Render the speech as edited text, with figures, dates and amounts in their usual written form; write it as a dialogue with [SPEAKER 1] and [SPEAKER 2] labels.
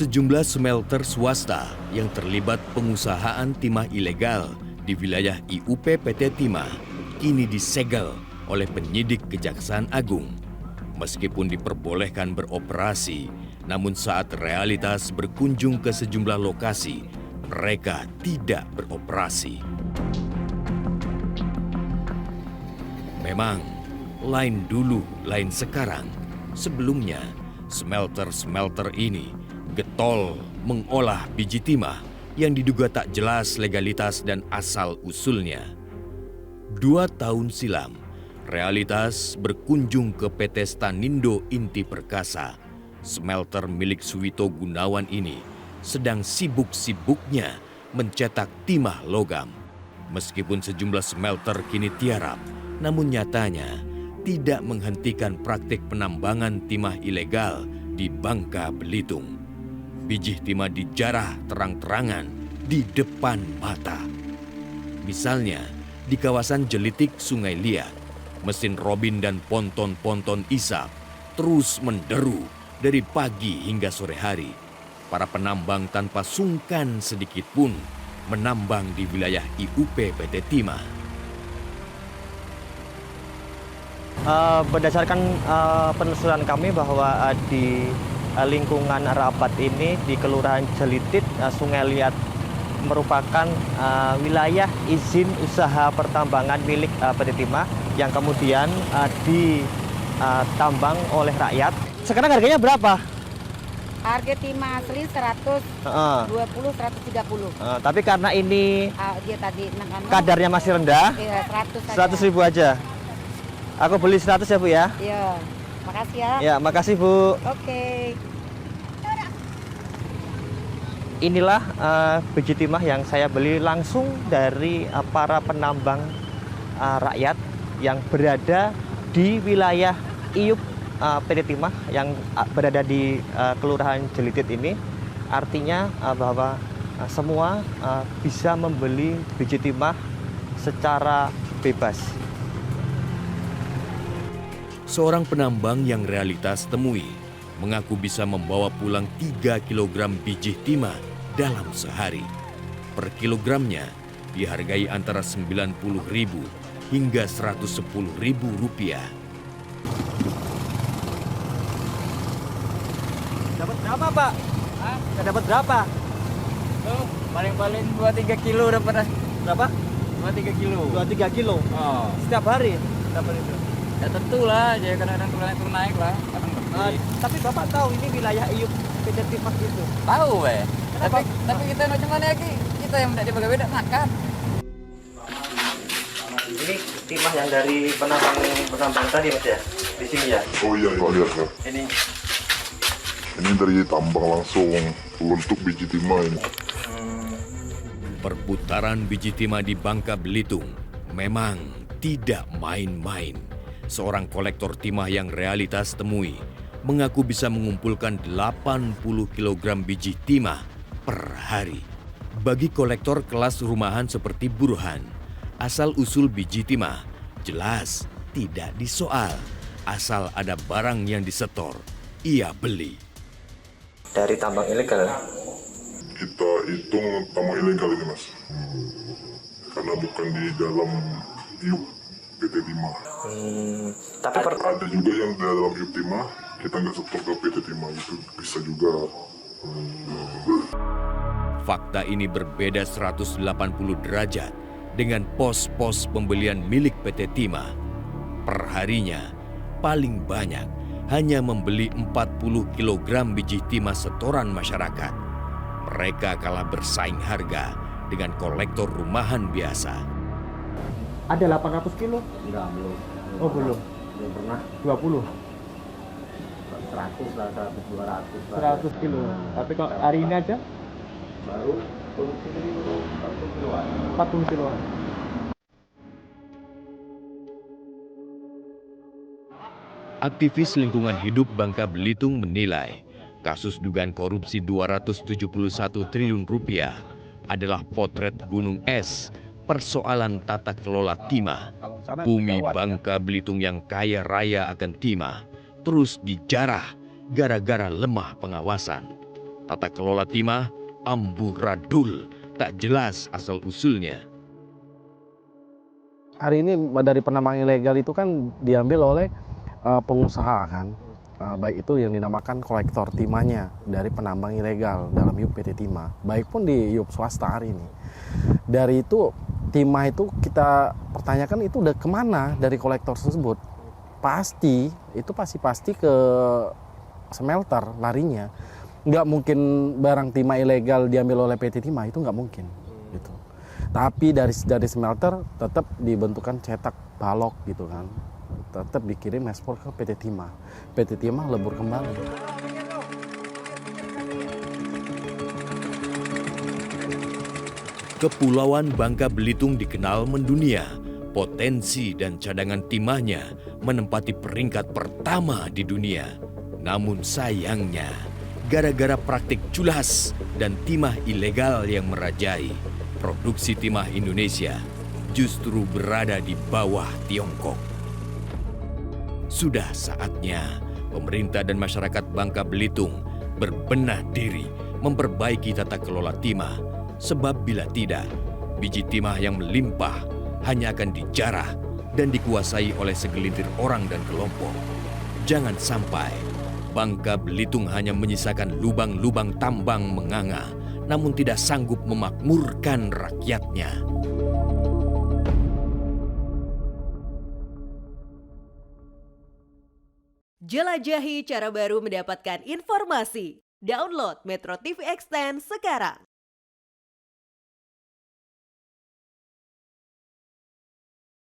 [SPEAKER 1] Sejumlah smelter swasta yang terlibat pengusahaan timah ilegal di wilayah IUP PT Timah kini disegel oleh penyidik Kejaksaan Agung. Meskipun diperbolehkan beroperasi, namun saat realitas berkunjung ke sejumlah lokasi, mereka tidak beroperasi. Memang, lain dulu, lain sekarang. Sebelumnya, smelter-smelter ini getol mengolah biji timah yang diduga tak jelas legalitas dan asal-usulnya. 2 tahun silam, realitas berkunjung ke PT Stanindo Inti Perkasa. Smelter milik Suwito Gunawan ini sedang sibuk-sibuknya mencetak timah logam. Meskipun sejumlah smelter kini tiarap, namun nyatanya tidak menghentikan praktik penambangan timah ilegal di Bangka Belitung. Biji timah dijarah terang-terangan di depan mata. Misalnya, di kawasan Jelitik Sungai Liat, mesin Robin dan ponton-ponton isap terus menderu dari pagi hingga sore hari. Para penambang tanpa sungkan sedikit pun menambang di wilayah IUP PT Timah.
[SPEAKER 2] Berdasarkan penelusuran kami bahwa di lingkungan rapat ini di Kelurahan Jelitit, Sungai Liat merupakan wilayah izin usaha pertambangan milik PT Timah yang kemudian ditambang oleh rakyat. Sekarang harganya berapa?
[SPEAKER 3] Harga timah asli 120, 130.
[SPEAKER 2] Tapi karena ini
[SPEAKER 3] Dia tadi
[SPEAKER 2] kadarnya masih rendah,
[SPEAKER 3] ya, 100
[SPEAKER 2] 100.000 aja. Aku beli 100 ya Bu ya?
[SPEAKER 3] Iya, makasih ya.
[SPEAKER 2] Ya, makasih Bu.
[SPEAKER 3] Oke.
[SPEAKER 2] Inilah biji timah yang saya beli langsung dari para penambang rakyat yang berada di wilayah IUP PT Timah yang berada di Kelurahan Jelitit ini. Artinya bahwa semua bisa membeli biji timah secara bebas.
[SPEAKER 1] Seorang penambang yang realitas temui mengaku bisa membawa pulang 3 kg biji timah dalam sehari. Per kilogramnya dihargai antara Rp90.000 hingga Rp110.000.
[SPEAKER 2] Dapat berapa Pak? Dapat berapa?
[SPEAKER 4] Paling-paling 2-3 kilo dapat.
[SPEAKER 2] Berapa?
[SPEAKER 4] 2-3 kilo.
[SPEAKER 2] 2-3 kilo?
[SPEAKER 4] Oh.
[SPEAKER 2] Setiap hari dapat itu?
[SPEAKER 4] Ya tentulah, jadi kadang-kadang turun naik lah.
[SPEAKER 2] Tapi Bapak tahu ini wilayah IUP PT Timah itu?
[SPEAKER 4] Tahu weh.
[SPEAKER 2] Kenapa?
[SPEAKER 4] Tapi kita macam mana lagi? Kita yang tidak dibagi-bagi makan.
[SPEAKER 2] Ini timah yang dari penambang tadi Mas ya? Di sini ya?
[SPEAKER 5] Oh iya, lihat ya. Ini dari tambang langsung untuk biji timah ini.
[SPEAKER 1] Perputaran biji timah di Bangka Belitung memang tidak main-main. Seorang kolektor timah yang realitas temui mengaku bisa mengumpulkan 80 kg biji timah per hari. Bagi kolektor kelas rumahan seperti Burhan, asal-usul biji timah jelas tidak disoal. Asal ada barang yang disetor, ia beli.
[SPEAKER 2] Dari tambang ilegal?
[SPEAKER 5] Kita hitung tambang ilegal ini Mas. Karena bukan di dalam IUP PT Timah.
[SPEAKER 2] Tapi
[SPEAKER 5] ada juga yang di dalam IUP Timah, kita nggak setor ke PT Timah, itu bisa juga.
[SPEAKER 1] Fakta ini berbeda 180 derajat dengan pos-pos pembelian milik PT Timah. Perharinya, paling banyak hanya membeli 40 kg biji timah setoran masyarakat. Mereka kalah bersaing harga dengan kolektor rumahan biasa.
[SPEAKER 2] ada 800 kilo?
[SPEAKER 6] Enggak, belum.
[SPEAKER 2] Oh belum?
[SPEAKER 6] Belum pernah.
[SPEAKER 2] 20?
[SPEAKER 6] 100 lah, 100, 200 lah.
[SPEAKER 2] 100 kilo. Tapi kalau hari ini aja?
[SPEAKER 6] Baru produksi ini baru 40 kiloan.
[SPEAKER 2] 40 kiloan.
[SPEAKER 1] Aktivis lingkungan hidup Bangka Belitung menilai kasus dugaan korupsi 271 triliun rupiah adalah potret gunung es, persoalan tata kelola timah. Bumi Bangka Belitung yang kaya raya akan timah terus dijarah gara-gara lemah pengawasan. Tata kelola timah amburadul, tak jelas asal-usulnya.
[SPEAKER 6] Hari ini dari penambang ilegal itu kan diambil oleh pengusaha kan. Baik itu yang dinamakan kolektor timahnya dari penambang ilegal dalam IUP PT Timah. Baik pun di IUP swasta hari ini. Dari itu timah itu kita pertanyakan itu udah kemana dari kolektor tersebut. Pasti ke smelter larinya. Nggak mungkin barang timah ilegal diambil oleh PT Timah, itu nggak mungkin gitu. Tapi dari smelter tetap dibentukkan cetak balok gitu kan, tetap dikirim ekspor ke PT Timah. PT Timah lebur kembali.
[SPEAKER 1] Kepulauan Bangka Belitung dikenal mendunia. Potensi dan cadangan timahnya menempati peringkat pertama di dunia. Namun sayangnya, gara-gara praktik culas dan timah ilegal yang merajai, produksi timah Indonesia justru berada di bawah Tiongkok. Sudah saatnya pemerintah dan masyarakat Bangka Belitung berbenah diri memperbaiki tata kelola timah, sebab bila tidak, biji timah yang melimpah hanya akan dijarah dan dikuasai oleh segelintir orang dan kelompok. Jangan sampai Bangka Belitung hanya menyisakan lubang-lubang tambang menganga, namun tidak sanggup memakmurkan rakyatnya.
[SPEAKER 7] Jelajahi cara baru mendapatkan informasi. Download Metro TV Extend sekarang.